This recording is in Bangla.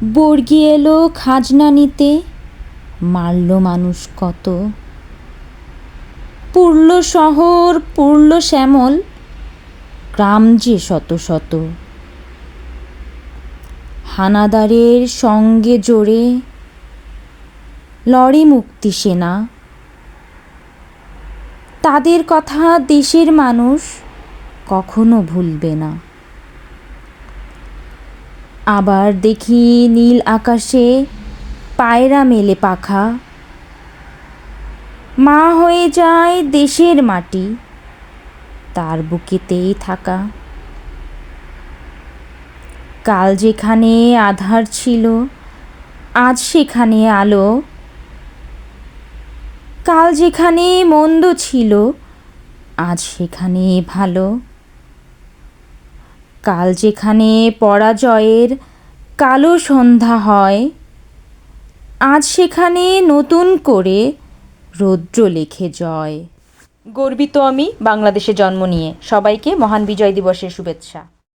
বর্গি এলো খাজনা নিতে, মারল মানুষ কত। পুরল শহর, পুরল শ্যামল, গ্রাম যে শত শত। হানাদারের সঙ্গে জোরে লড়ে মুক্তি সেনা, তাদের কথা দেশের মানুষ কখনো ভুলবে না। আবার দেখি নীল আকাশে পায়রা মেলে পাখা, মা হয়ে যায় দেশের মাটি তার বুকেতেই থাকা। কাল যেখানে আঁধার ছিল আজ সেখানে আলো, কাল যেখানে মন্দ ছিল আজ সেখানে ভালো। কাল যেখানে পরাজয়ের কালো সন্ধ্যা হয়, আজ সেখানে নতুন করে রৌদ্র লেখে জয়। গর্বিত আমি বাংলাদেশে জন্ম নিয়ে। সবাইকে মহান বিজয় দিবসের শুভেচ্ছা।